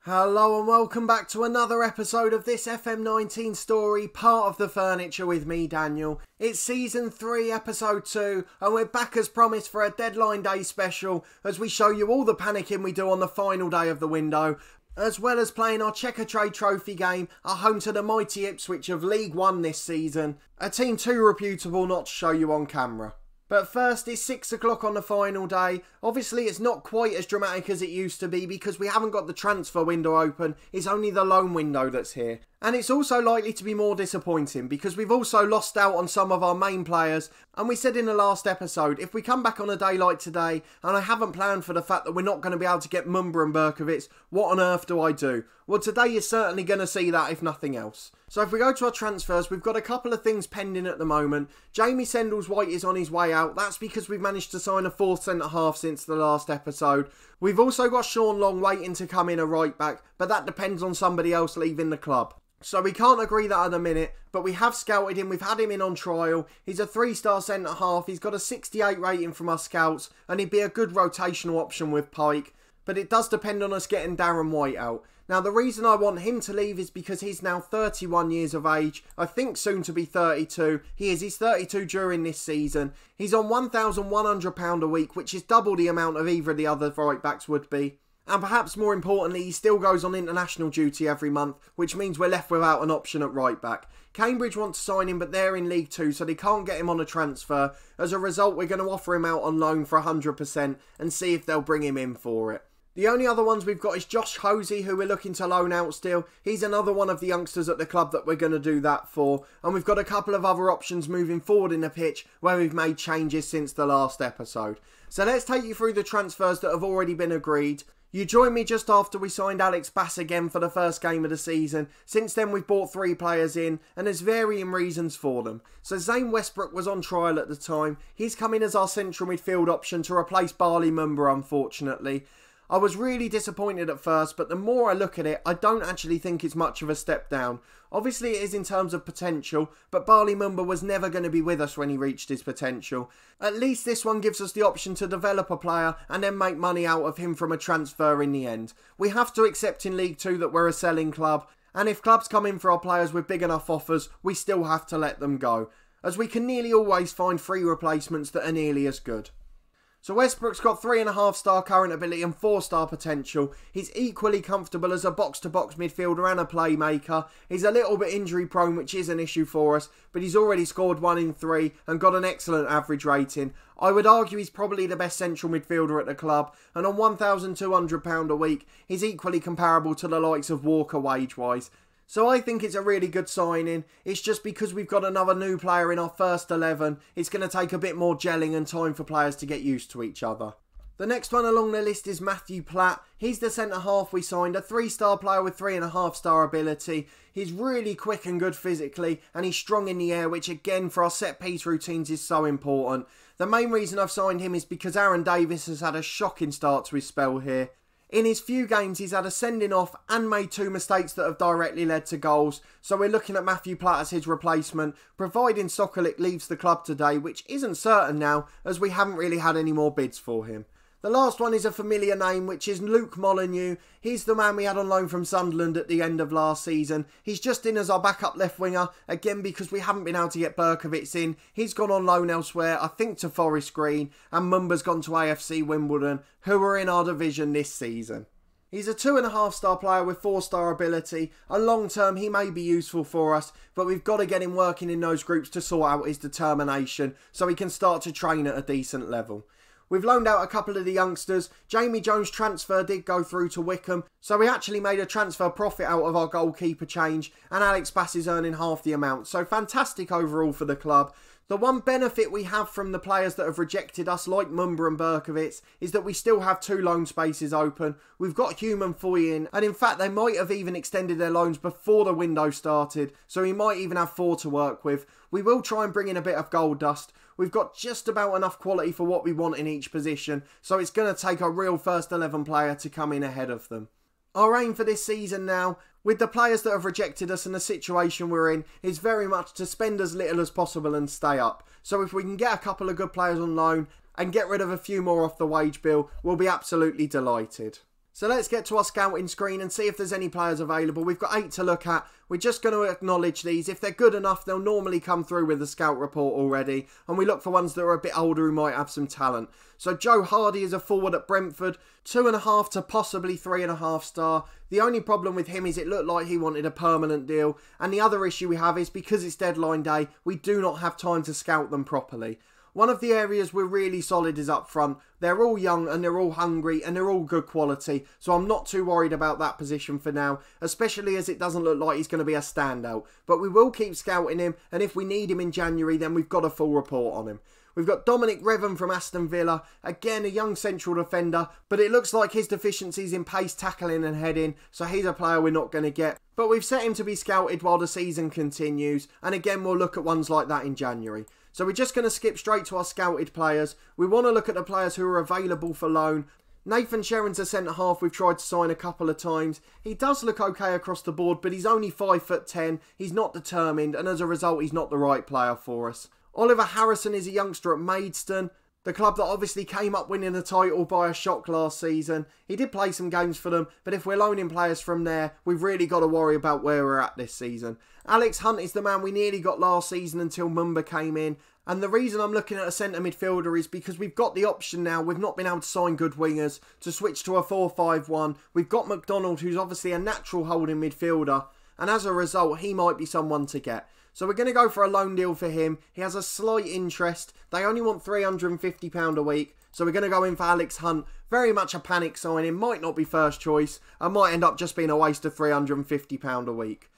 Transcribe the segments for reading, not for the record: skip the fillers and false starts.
Hello and welcome back to another episode of this FM19 story, part of The Furniture with me, Daniel. It's Season 3, Episode 2, and we're back as promised for a deadline day special as we show you all the panicking we do on the final day of the window, as well as playing our Checkatrade trophy game at home to the mighty Ipswich of League 1 this season, a team too reputable not to show you on camera. But first, it's 6 o'clock on the final day. Obviously, it's not quite as dramatic as it used to be because we haven't got the transfer window open. It's only the loan window that's here. And it's also likely to be more disappointing because we've also lost out on some of our main players. And we said in the last episode, if we come back on a day like today, and I haven't planned for the fact that we're not going to be able to get Mumba and Berkovic, what on earth do I do? Well, today you're certainly going to see that, if nothing else. So if we go to our transfers, we've got a couple of things pending at the moment. Jamie Sendles-White is on his way out. That's because we've managed to sign a fourth centre-half since the last episode. We've also got Sean Long waiting to come in a right-back, but that depends on somebody else leaving the club. So we can't agree that at the minute, but we have scouted him, we've had him in on trial. He's a 3-star centre-half, he's got a 68 rating from our scouts, and he'd be a good rotational option with Pike. But it does depend on us getting Darren White out. Now the reason I want him to leave is because he's now 31 years of age, I think soon to be 32. He's 32 during this season. He's on £1,100 a week, which is double the amount of either of the other right backs would be. And perhaps more importantly, he still goes on international duty every month, which means we're left without an option at right back. Cambridge want to sign him, but they're in League 2, so they can't get him on a transfer. As a result, we're going to offer him out on loan for 100% and see if they'll bring him in for it. The only other ones we've got is Josh Hosey, who we're looking to loan out still. He's another one of the youngsters at the club that we're going to do that for. And we've got a couple of other options moving forward in the pitch where we've made changes since the last episode. So let's take you through the transfers that have already been agreed. You joined me just after we signed Alex Bass again for the first game of the season. Since then we've brought 3 players in and there's varying reasons for them. So Zane Westbrook was on trial at the time. He's come in as our central midfield option to replace Barley Mumba, unfortunately. I was really disappointed at first, but the more I look at it, I don't actually think it's much of a step down. Obviously it is in terms of potential, but Barley Mumba was never going to be with us when he reached his potential. At least this one gives us the option to develop a player and then make money out of him from a transfer in the end. We have to accept in League 2 that we're a selling club, and if clubs come in for our players with big enough offers, we still have to let them go, as we can nearly always find free replacements that are nearly as good. So Westbrook's got 3.5-star current ability and 4-star potential. He's equally comfortable as a box-to-box midfielder and a playmaker. He's a little bit injury prone, which is an issue for us, but he's already scored 1 in 3 and got an excellent average rating. I would argue he's probably the best central midfielder at the club, and on £1,200 a week, he's equally comparable to the likes of Walker wage-wise. So I think it's a really good signing. It's just because we've got another new player in our first 11, it's going to take a bit more gelling and time for players to get used to each other. The next one along the list is Matthew Platt. He's the centre-half we signed, a 3-star player with 3.5-star ability. He's really quick and good physically, and he's strong in the air, which again for our set-piece routines is so important. The main reason I've signed him is because Aaron Davis has had a shocking start to his spell here. In his few games, he's had a sending off and made 2 mistakes that have directly led to goals. So we're looking at Matthew Platt as his replacement, providing Sokolic leaves the club today, which isn't certain now, as we haven't really had any more bids for him. The last one is a familiar name, which is Luke Molyneux. He's the man we had on loan from Sunderland at the end of last season. He's just in as our backup left winger, again because we haven't been able to get Berkovic in. He's gone on loan elsewhere, I think to Forest Green, and Mumba's gone to AFC Wimbledon, who are in our division this season. He's a 2.5-star player with 4-star ability, and long term he may be useful for us, but we've got to get him working in those groups to sort out his determination so he can start to train at a decent level. We've loaned out a couple of the youngsters. Jamie Jones' transfer did go through to Wickham, so we actually made a transfer profit out of our goalkeeper change, and Alex Bass is earning half the amount, so fantastic overall for the club. The one benefit we have from the players that have rejected us, like Mumba and Berkovic, is that we still have 2 loan spaces open. We've got Human Foy in, and in fact they might have even extended their loans before the window started, so we might even have 4 to work with. We will try and bring in a bit of gold dust. We've got just about enough quality for what we want in each position, so it's going to take a real first 11 player to come in ahead of them. Our aim for this season now, with the players that have rejected us and the situation we're in, is very much to spend as little as possible and stay up. So if we can get a couple of good players on loan and get rid of a few more off the wage bill, we'll be absolutely delighted. So let's get to our scouting screen and see if there's any players available. We've got 8 to look at. We're just going to acknowledge these. If they're good enough, they'll normally come through with the scout report already. And we look for ones that are a bit older who might have some talent. So Joe Hardy is a forward at Brentford. 2.5 to possibly 3.5 star. The only problem with him is it looked like he wanted a permanent deal. And the other issue we have is because it's deadline day, we do not have time to scout them properly. One of the areas we're really solid is up front. They're all young and they're all hungry and they're all good quality. So I'm not too worried about that position for now, especially as it doesn't look like he's going to be a standout. But we will keep scouting him, and if we need him in January, then we've got a full report on him. We've got Dominic Revan from Aston Villa, again a young central defender, but it looks like his deficiencies in pace, tackling and heading, so he's a player we're not going to get. But we've set him to be scouted while the season continues, and again we'll look at ones like that in January. So we're just going to skip straight to our scouted players. We want to look at the players who are available for loan. Nathan Sherrin's a centre-half we've tried to sign a couple of times. He does look okay across the board, but he's only 5'10", he's not determined, and as a result he's not the right player for us. Oliver Harrison is a youngster at Maidstone, the club that obviously came up winning the title by a shock last season. He did play some games for them, but if we're loaning players from there, we've really got to worry about where we're at this season. Alex Hunt is the man we nearly got last season until Mumba came in. And the reason I'm looking at a centre midfielder is because we've got the option now. We've not been able to sign good wingers to switch to a 4-5-1. We've got McDonald, who's obviously a natural holding midfielder. And as a result, he might be someone to get. So we're going to go for a loan deal for him. He has a slight interest. They only want £350 a week. So we're going to go in for Alex Hunt. Very much a panic signing. Might not be first choice. And might end up just being a waste of £350 a week.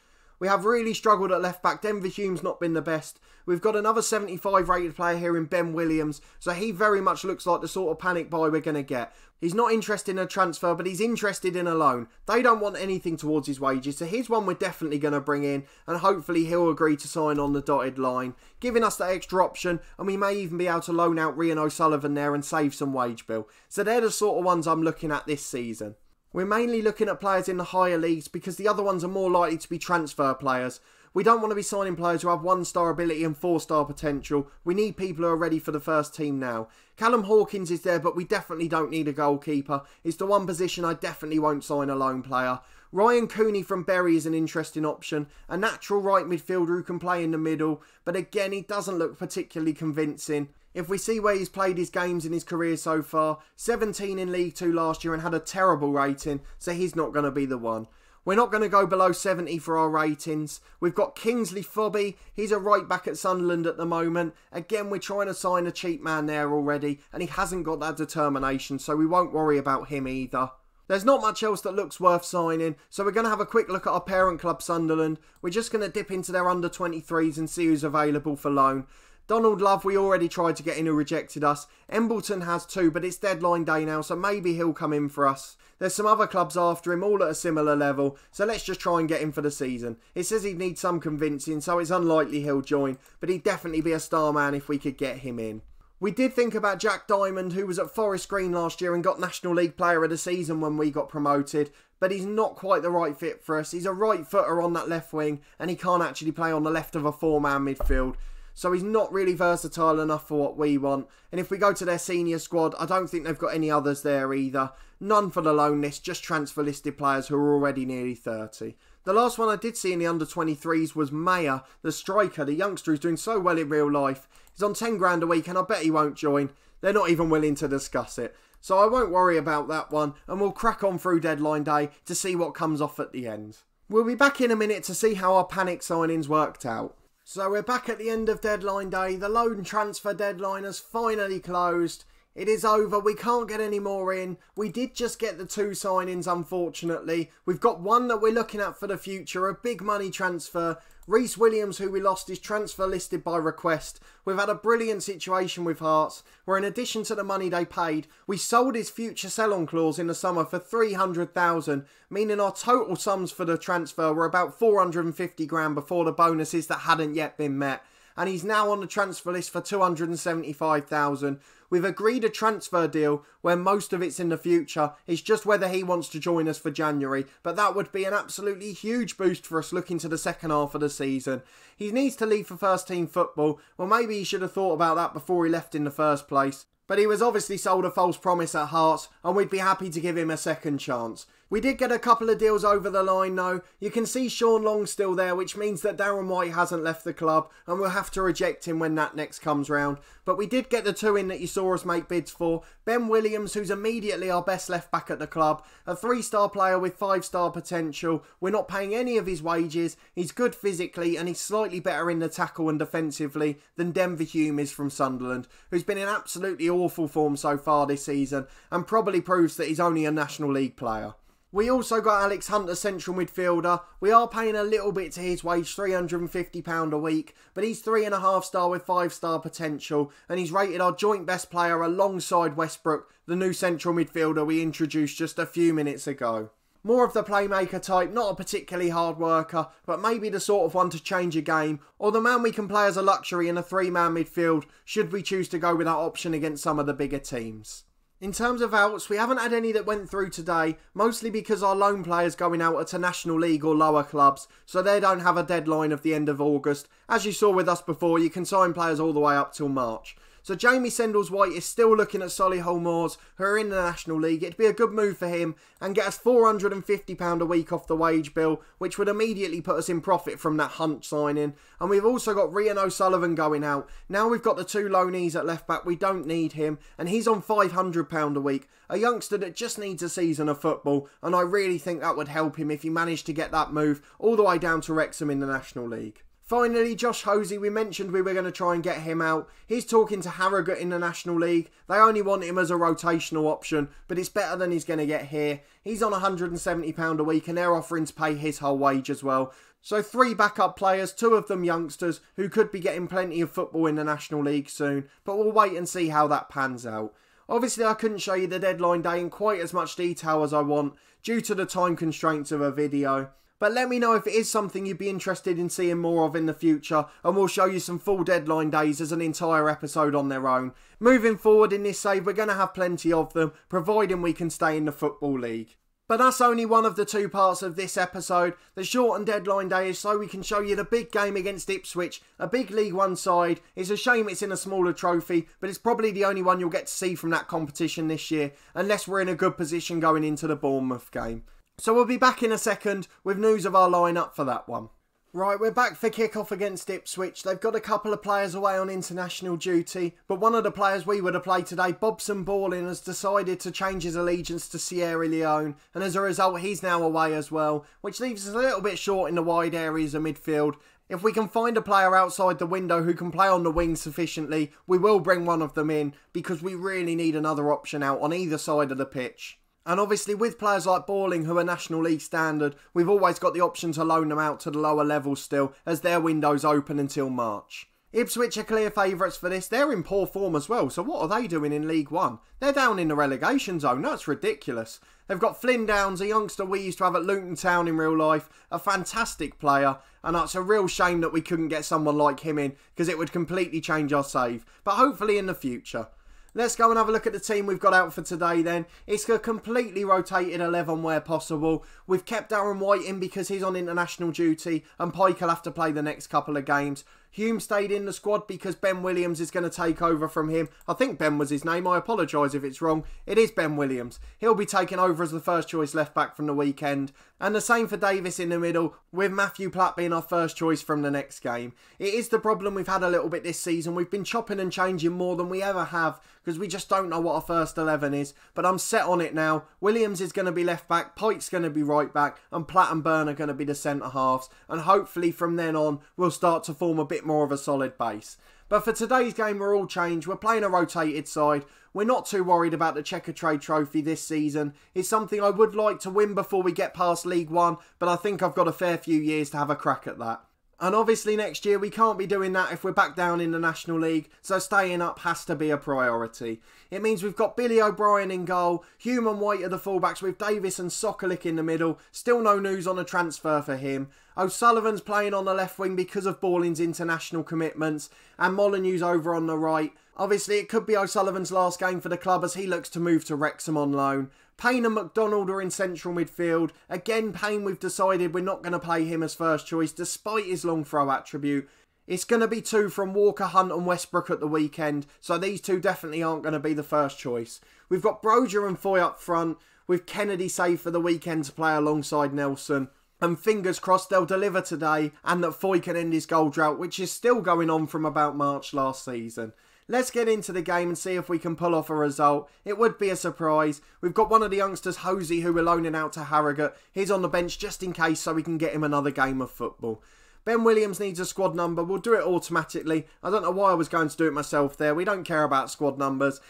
We have really struggled at left back. Denver Hume's not been the best. We've got another 75 rated player here in Ben Williams. So he very much looks like the sort of panic buy we're going to get. He's not interested in a transfer, but he's interested in a loan. They don't want anything towards his wages. So here's one we're definitely going to bring in. And hopefully he'll agree to sign on the dotted line, giving us that extra option. And we may even be able to loan out Rian O'Sullivan there and save some wage bill. So they're the sort of ones I'm looking at this season. We're mainly looking at players in the higher leagues because the other ones are more likely to be transfer players. We don't want to be signing players who have 1-star ability and 4-star potential. We need people who are ready for the first team now. Callum Hawkins is there, but we definitely don't need a goalkeeper. It's the one position I definitely won't sign a loan player. Ryan Cooney from Bury is an interesting option. A natural right midfielder who can play in the middle, but again, he doesn't look particularly convincing. If we see where he's played his games in his career so far, 17 in League 2 last year and had a terrible rating, so he's not going to be the one. We're not going to go below 70 for our ratings. We've got Kingsley Fobby. He's a right back at Sunderland at the moment. Again, we're trying to sign a cheap man there already, and he hasn't got that determination, so we won't worry about him either. There's not much else that looks worth signing, so we're going to have a quick look at our parent club, Sunderland. We're just going to dip into their under-23s and see who's available for loan. Donald Love, we already tried to get in, who rejected us. Embleton has too, but it's deadline day now, so maybe he'll come in for us. There's some other clubs after him, all at a similar level, so let's just try and get him for the season. It says he'd need some convincing, so it's unlikely he'll join, but he'd definitely be a star man if we could get him in. We did think about Jack Diamond, who was at Forest Green last year and got National League Player of the Season when we got promoted, but he's not quite the right fit for us. He's a right footer on that left wing, and he can't actually play on the left of a 4-man midfield. So he's not really versatile enough for what we want. And if we go to their senior squad, I don't think they've got any others there either. None for the loan list, just transfer listed players who are already nearly 30. The last one I did see in the under-23s was Mayer, the striker, the youngster who's doing so well in real life. He's on 10 grand a week and I bet he won't join. They're not even willing to discuss it. So I won't worry about that one, and we'll crack on through deadline day to see what comes off at the end. We'll be back in a minute to see how our panic signings worked out. So we're back at the end of deadline day. The loan transfer deadline has finally closed. It is over. We can't get any more in. We did just get the 2 signings, unfortunately. We've got one that we're looking at for the future, a big money transfer. Reece Williams, who we lost, is transfer listed by request. We've had a brilliant situation with Hearts, where in addition to the money they paid, we sold his future sell-on clause in the summer for $300,000, meaning our total sums for the transfer were about 450 grand before the bonuses that hadn't yet been met. And he's now on the transfer list for 275,000. We've agreed a transfer deal where most of it's in the future. It's just whether he wants to join us for January. But that would be an absolutely huge boost for us looking to the second half of the season. He needs to leave for first team football. Well, maybe he should have thought about that before he left in the first place. but he was obviously sold a false promise at Hearts, and we'd be happy to give him a second chance. We did get a couple of deals over the line though. You can see Sean Long still there, which means that Darren White hasn't left the club, and we'll have to reject him when that next comes round. But we did get the two in that you saw us make bids for. Ben Williams, who's immediately our best left back at the club, a 3-star player with 5-star potential. We're not paying any of his wages. He's good physically, and he's slightly better in the tackle and defensively than Denver Hume is from Sunderland, who's been in absolutely awful form so far this season, and probably proves that he's only a National League player. We also got Alex Hunt, a central midfielder. We are paying a little bit to his wage, £350 a week, but he's 3.5-star with 5-star potential, and he's rated our joint best player alongside Westbrook, the new central midfielder we introduced just a few minutes ago. More of the playmaker type, not a particularly hard worker, but maybe the sort of one to change a game, or the man we can play as a luxury in a 3-man midfield, should we choose to go with that option against some of the bigger teams. In terms of outs, we haven't had any that went through today, mostly because our loan players going out are to National League or lower clubs, so they don't have a deadline of the end of August. As you saw with us before, you can sign players all the way up till March. So Jamie Sendles-White is still looking at Solihull Moors, who are in the National League. It'd be a good move for him and get us £450 a week off the wage bill, which would immediately put us in profit from that Hunt signing. And we've also got Rian O'Sullivan going out. Now we've got the two loanees at left back, we don't need him, and he's on £500 a week. A youngster that just needs a season of football, and I really think that would help him if he managed to get that move all the way down to Wrexham in the National League. Finally, Josh Hosey, we mentioned we were going to try and get him out. He's talking to Harrogate in the National League. They only want him as a rotational option, but it's better than he's going to get here. He's on £170 a week and they're offering to pay his whole wage as well. So 3 backup players, 2 of them youngsters, who could be getting plenty of football in the National League soon, but we'll wait and see how that pans out. Obviously, I couldn't show you the deadline day in quite as much detail as I want, due to the time constraints of a video. But let me know if it is something you'd be interested in seeing more of in the future, and we'll show you some full deadline days as an entire episode on their own. Moving forward in this save, we're going to have plenty of them, providing we can stay in the Football League. But that's only one of the 2 parts of this episode. The shortened deadline day is so we can show you the big game against Ipswich, a big League One side. It's a shame it's in a smaller trophy, but it's probably the only one you'll get to see from that competition this year, unless we're in a good position going into the Bournemouth game. So we'll be back in a second with news of our lineup for that one. Right, we're back for kick-off against Ipswich. They've got a couple of players away on international duty, but one of the players we would have played today, Bobson Ballin, has decided to change his allegiance to Sierra Leone, and as a result he's now away as well, which leaves us a little bit short in the wide areas of midfield. If we can find a player outside the window who can play on the wing sufficiently, we will bring one of them in, because we really need another option out on either side of the pitch. And obviously with players like Balling, who are National League standard, we've always got the option to loan them out to the lower levels still, as their window's open until March. Ipswich are clear favourites for this. They're in poor form as well, so what are they doing in League One? They're down in the relegation zone. That's ridiculous. They've got Flynn Downs, a youngster we used to have at Luton Town in real life, a fantastic player, and it's a real shame that we couldn't get someone like him in, because it would completely change our save, but hopefully in the future. Let's go and have a look at the team we've got out for today then. It's a completely rotated 11 where possible. We've kept Darren White in because he's on international duty and Pike will have to play the next couple of games. Hume stayed in the squad because Ben Williams is going to take over from him. I think Ben was his name. I apologise if it's wrong. It is Ben Williams. He'll be taking over as the first choice left back from the weekend. And the same for Davis in the middle, with Matthew Platt being our first choice from the next game. It is the problem we've had a little bit this season. We've been chopping and changing more than we ever have because we just don't know what our first 11 is. But I'm set on it now. Williams is going to be left back, Pike's going to be right back, and Platt and Byrne are going to be the centre halves. And hopefully from then on, we'll start to form a bit more of a solid base. But for today's game, we're all changed. We're playing a rotated side. We're not too worried about the Checkatrade trophy this season. It's something I would like to win before we get past League One, but I think I've got a fair few years to have a crack at that. And obviously next year we can't be doing that if we're back down in the National League, so staying up has to be a priority. It means we've got Billy O'Brien in goal, Hume and White are the fullbacks with Davis and Sokolic in the middle. Still no news on a transfer for him. O'Sullivan's playing on the left wing because of Balling's international commitments, and Molyneux's over on the right. Obviously it could be O'Sullivan's last game for the club as he looks to move to Wrexham on loan. Payne and McDonald are in central midfield. Again, Payne, we've decided we're not going to play him as first choice despite his long throw attribute. It's going to be 2 from Walker, Hunt and Westbrook at the weekend, so these two definitely aren't going to be the first choice. We've got Broja and Foy up front, with Kennedy saved for the weekend to play alongside Nelson. And fingers crossed they'll deliver today and that Foy can end his goal drought, which is still going on from about March last season. Let's get into the game and see if we can pull off a result. It would be a surprise. We've got one of the youngsters, Hosey, who we're loaning out to Harrogate. He's on the bench just in case so we can get him another game of football. Ben Williams needs a squad number. We'll do it automatically. I don't know why I was going to do it myself there. We don't care about squad numbers.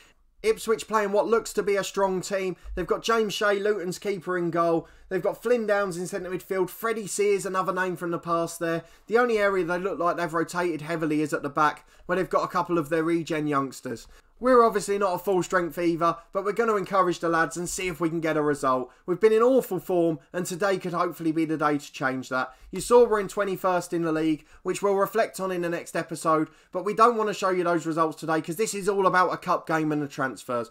Ipswich playing what looks to be a strong team. They've got James Shea, Luton's keeper, in goal. They've got Flynn Downs in centre midfield. Freddie Sears, another name from the past there. The only area they look like they've rotated heavily is at the back, where they've got a couple of their regen youngsters. We're obviously not a full strength either, but we're going to encourage the lads and see if we can get a result. We've been in awful form, and today could hopefully be the day to change that. You saw we're in 21st in the league, which we'll reflect on in the next episode, but we don't want to show you those results today because this is all about a cup game and the transfers.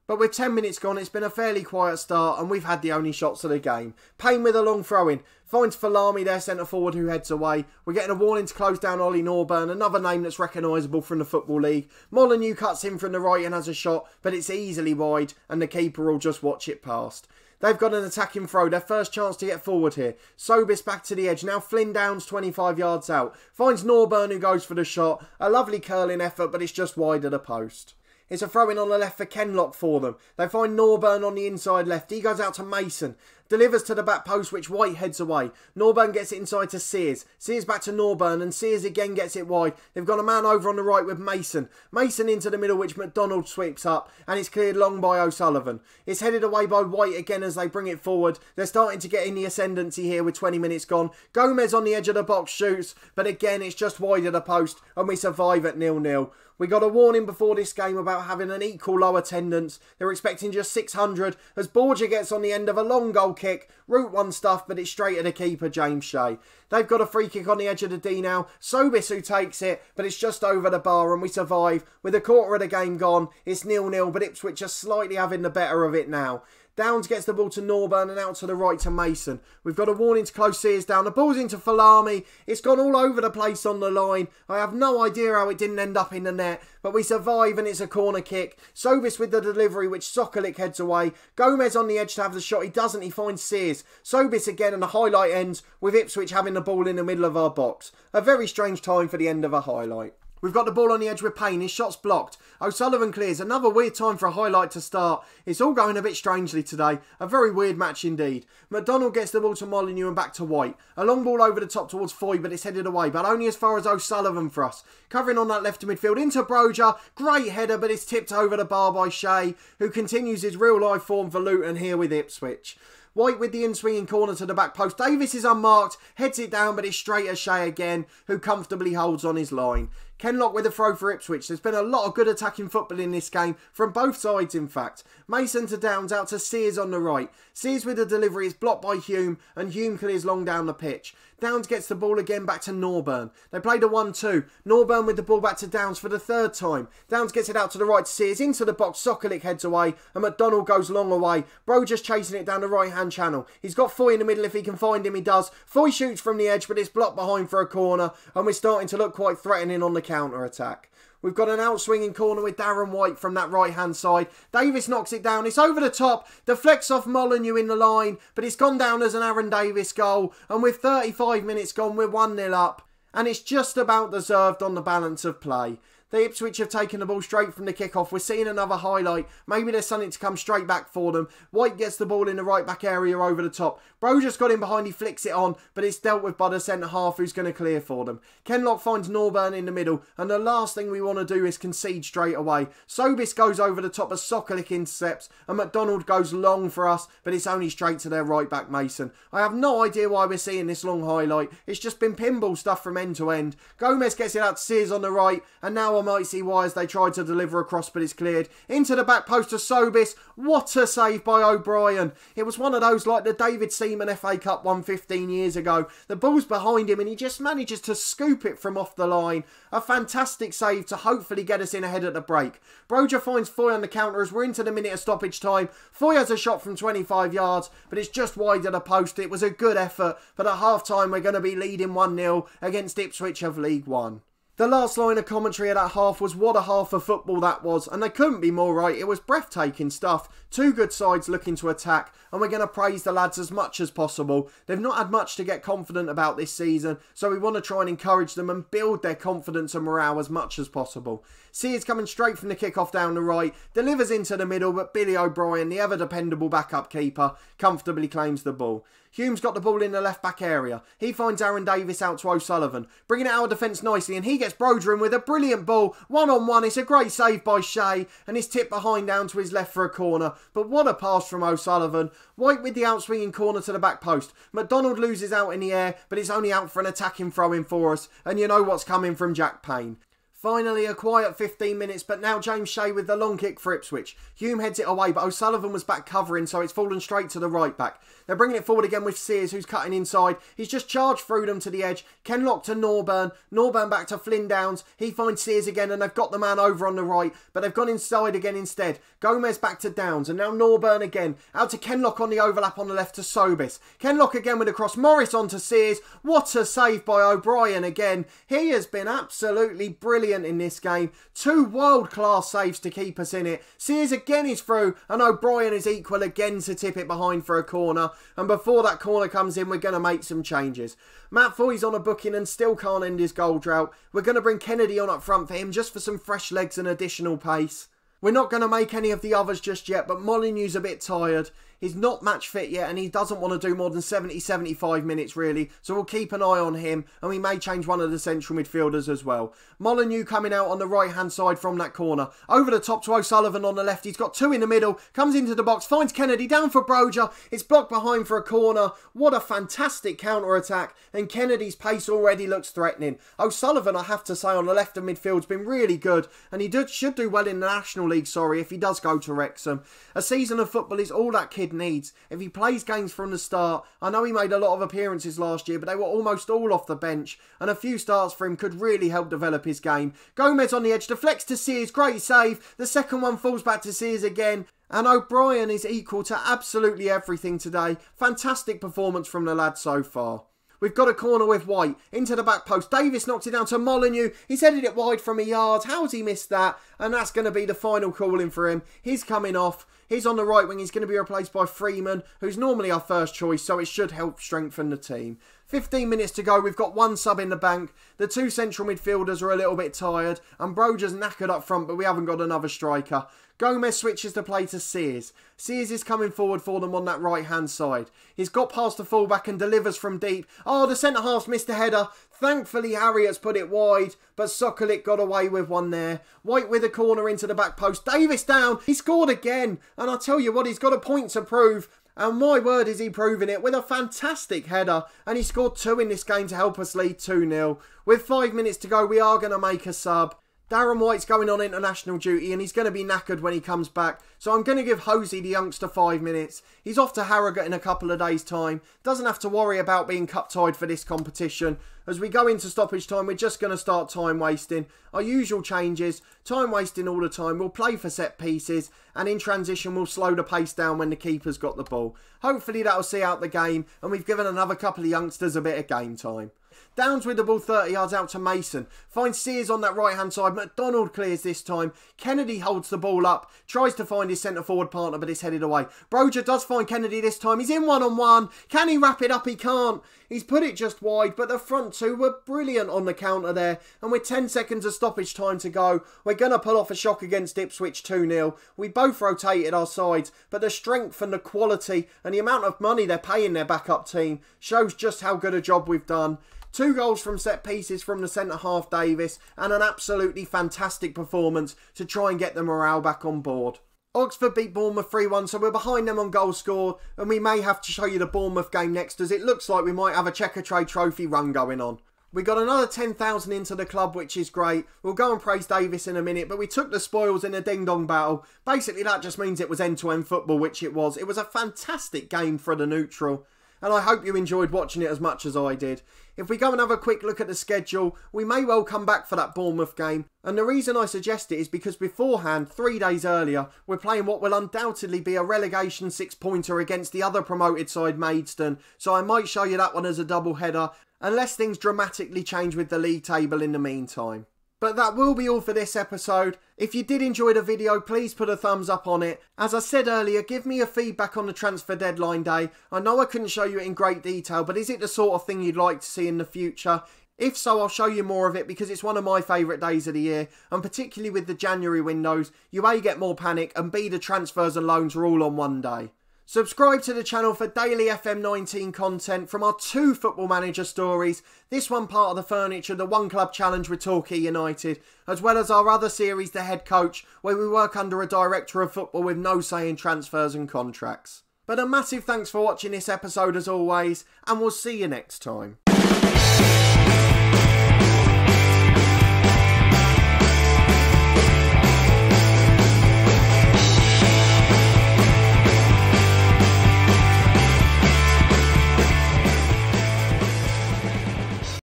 But with 10 minutes gone, it's been a fairly quiet start and we've had the only shots of the game. Payne with a long throw-in. Finds Falami, their centre-forward, who heads away. We're getting a warning to close down Ollie Norburn, another name that's recognisable from the Football League. Molyneux cuts in from the right and has a shot, but it's easily wide and the keeper will just watch it past. They've got an attacking throw, their first chance to get forward here. Sobis back to the edge, now Flynn Downs 25 yards out. Finds Norburn who goes for the shot. A lovely curling effort, but it's just wide of the post. It's a throw-in on the left for Kenlock for them. They find Norburn on the inside left. He goes out to Mason. Delivers to the back post, which White heads away. Norburn gets it inside to Sears. Sears back to Norburn, and Sears again gets it wide. They've got a man over on the right with Mason. Mason into the middle, which McDonald sweeps up, and it's cleared long by O'Sullivan. It's headed away by White again as they bring it forward. They're starting to get in the ascendancy here with 20 minutes gone. Gomez on the edge of the box shoots, but again it's just wide of the post, and we survive at 0-0. We got a warning before this game about having an equal low attendance. They're expecting just 600 as Borgia gets on the end of a long goal kick. Route 1 stuff, but it's straight at the keeper, James Shea. They've got a free kick on the edge of the D now. Sobis who takes it, but it's just over the bar and we survive. With a quarter of the game gone, it's 0-0, but Ipswich are slightly having the better of it now. Downs gets the ball to Norburn and out to the right to Mason. We've got a warning to close Sears down. The ball's into Falami. It's gone all over the place on the line. I have no idea how it didn't end up in the net, but we survive and it's a corner kick. Sobis with the delivery, which Sokolic heads away. Gomez on the edge to have the shot. He doesn't. He finds Sears. Sobis again, and the highlight ends with Ipswich having the ball in the middle of our box. A very strange time for the end of a highlight. We've got the ball on the edge with Payne. His shot's blocked. O'Sullivan clears. Another weird time for a highlight to start. It's all going a bit strangely today. A very weird match indeed. McDonald gets the ball to Molyneux and back to White. A long ball over the top towards Foy, but it's headed away. But only as far as O'Sullivan for us. Covering on that left midfield into Broja. Great header, but it's tipped over the bar by Shea, who continues his real-life form for Luton here with Ipswich. White with the in-swinging corner to the back post. Davis is unmarked, heads it down, but it's straight at Shea again, who comfortably holds on his line. Kenlock with a throw for Ipswich. There's been a lot of good attacking football in this game, from both sides in fact. Mason to Downs, out to Sears on the right. Sears with the delivery is blocked by Hume, and Hume clears long down the pitch. Downs gets the ball again back to Norburn. They played a 1-2. Norburn with the ball back to Downs for the third time. Downs gets it out to the right to Sears, into the box. Sokolic heads away, and McDonald goes long away. Bro just chasing it down the right-hand channel. He's got Foy in the middle if he can find him, he does. Foy shoots from the edge, but it's blocked behind for a corner, and we're starting to look quite threatening on the counter-attack. We've got an out-swinging corner with Darren White from that right-hand side. Davis knocks it down. It's over the top. Deflects off Molyneux in the line. But it's gone down as an Aaron Davis goal. And with 35 minutes gone, we're 1-0 up. And it's just about deserved on the balance of play. The Ipswich have taken the ball straight from the kickoff. We're seeing another highlight. Maybe there's something to come straight back for them. White gets the ball in the right back area over the top. Bro just got in behind. He flicks it on, but it's dealt with by the centre half who's going to clear for them. Kenlock finds Norburn in the middle, and the last thing we want to do is concede straight away. Sobis goes over the top as Sokolic intercepts, and McDonald goes long for us, but it's only straight to their right back Mason. I have no idea why we're seeing this long highlight. It's just been pinball stuff from end to end. Gomez gets it out to Sears on the right, and now I might see why as they tried to deliver across, but it's cleared. Into the back post to Sobis. What a save by O'Brien. It was one of those like the David Seaman FA Cup one 15 years ago. The ball's behind him and he just manages to scoop it from off the line. A fantastic save to hopefully get us in ahead at the break. Broja finds Foy on the counter as we're into the minute of stoppage time. Foy has a shot from 25 yards, but it's just wide of the post. It was a good effort, but at half time we're going to be leading 1-0 against Ipswich of League One. The last line of commentary of that half was what a half of football that was, and they couldn't be more right. It was breathtaking stuff. Two good sides looking to attack, and we're going to praise the lads as much as possible. They've not had much to get confident about this season, so we want to try and encourage them and build their confidence and morale as much as possible. Sears coming straight from the kick-off down the right, delivers into the middle, but Billy O'Brien, the ever-dependable backup keeper, comfortably claims the ball. Hume's got the ball in the left-back area. He finds Aaron Davis out to O'Sullivan, bringing it out of defence nicely, and he gets Broder in with a brilliant ball. One-on-one, it's a great save by Shea, and it's tipped behind down to his left for a corner. But what a pass from O'Sullivan. White with the outswinging corner to the back post. McDonald loses out in the air, but it's only out for an attacking throw-in for us, and you know what's coming from Jack Payne. Finally, a quiet 15 minutes, but now James Shea with the long kick for Ipswich. Hume heads it away, but O'Sullivan was back covering, so it's fallen straight to the right back. They're bringing it forward again with Sears, who's cutting inside. He's just charged through them to the edge. Kenlock to Norburn. Norburn back to Flynn Downs. He finds Sears again, and they've got the man over on the right, but they've gone inside again instead. Gomez back to Downs, and now Norburn again. Out to Kenlock on the overlap on the left to Sobis. Kenlock again with a cross. Morris on to Sears. What a save by O'Brien again. He has been absolutely brilliant in this game. Two world-class saves to keep us in it. Sears again is through, and O'Brien is equal again to tip it behind for a corner. And before that corner comes in, we're going to make some changes. Matt Foy's on a booking and still can't end his goal drought. We're going to bring Kennedy on up front for him just for some fresh legs and additional pace. We're not going to make any of the others just yet, but Molyneux's a bit tired. He's not match fit yet, and he doesn't want to do more than 70-75 minutes really, so we'll keep an eye on him, and we may change one of the central midfielders as well. Molyneux coming out on the right hand side from that corner. Over the top to O'Sullivan on the left. He's got two in the middle, comes into the box, finds Kennedy, down for Broder. It's blocked behind for a corner. What a fantastic counter-attack, and Kennedy's pace already looks threatening. O'Sullivan, I have to say, on the left of midfield's been really good, and he should do well in the National League, if he does go to Wrexham. A season of football is all that kid needs. If he plays games from the start, I know he made a lot of appearances last year, but they were almost all off the bench, and a few starts for him could really help develop his game. Gomez on the edge, deflects to Sears, great save. The second one falls back to Sears again. And O'Brien is equal to absolutely everything today. Fantastic performance from the lad so far. We've got a corner with White into the back post. Davis knocks it down to Molyneux. He's headed it wide from a yard. How's he missed that? And that's going to be the final calling for him. He's coming off. He's on the right wing. He's going to be replaced by Freeman, who's normally our first choice, so it should help strengthen the team. 15 minutes to go. We've got one sub in the bank. The two central midfielders are a little bit tired, and Broder's knackered up front, but we haven't got another striker. Gomez switches the play to Sears. Sears is coming forward for them on that right-hand side. He's got past the fullback and delivers from deep. Oh, the centre-half's missed a header. Thankfully, Harriot's put it wide, but Sokolik got away with one there. White with a corner into the back post. Davis down. He scored again. And I tell you what, he's got a point to prove. And my word, is he proving it with a fantastic header. And he scored two in this game to help us lead 2-0. With 5 minutes to go, we are going to make a sub. Darren White's going on international duty and he's going to be knackered when he comes back. So I'm going to give Hosey, the youngster, 5 minutes. He's off to Harrogate in a couple of days' time. Doesn't have to worry about being cup-tied for this competition. As we go into stoppage time, we're just going to start time wasting. Our usual changes, time wasting all the time. We'll play for set pieces and in transition we'll slow the pace down when the keeper's got the ball. Hopefully that'll see out the game and we've given another couple of youngsters a bit of game time. Downs with the ball 30 yards out to Mason. Finds Sears on that right hand side. McDonald clears this time. Kennedy holds the ball up. Tries to find his centre forward partner but it's headed away. Broder does find Kennedy this time. He's in one-on-one. Can he wrap it up? He can't. He's put it just wide, but the front two were brilliant on the counter there. And with 10 seconds of stoppage time to go, we're going to pull off a shock against Ipswich 2-0. We both rotated our sides, but the strength and the quality and the amount of money they're paying their backup team shows just how good a job we've done. 2 goals from set pieces from the centre-half Davis and an absolutely fantastic performance to try and get the morale back on board. Oxford beat Bournemouth 3-1, so we're behind them on goals scored, and we may have to show you the Bournemouth game next as it looks like we might have a Checkatrade trophy run going on. We got another 10,000 into the club, which is great. We'll go and praise Davis in a minute, but we took the spoils in a ding-dong battle. Basically, that just means it was end-to-end football, which it was. It was a fantastic game for the neutral, and I hope you enjoyed watching it as much as I did. If we go and have a quick look at the schedule, we may well come back for that Bournemouth game. And the reason I suggest it is because beforehand, 3 days earlier, we're playing what will undoubtedly be a relegation 6-pointer against the other promoted side, Maidstone. So I might show you that one as a double header. unless things dramatically change with the league table in the meantime. But that will be all for this episode. If you did enjoy the video, please put a thumbs up on it. As I said earlier, give me your feedback on the transfer deadline day. I know I couldn't show you it in great detail, but is it the sort of thing you'd like to see in the future? If so, I'll show you more of it because it's one of my favourite days of the year, and particularly with the January windows, you A, get more panic, and B, the transfers and loans are all on one day. Subscribe to the channel for daily FM19 content from our 2 Football Manager stories, this one part of the furniture, the One Club Challenge with Torquay United, as well as our other series, The Head Coach, where we work under a director of football with no say in transfers and contracts. But a massive thanks for watching this episode as always, and we'll see you next time.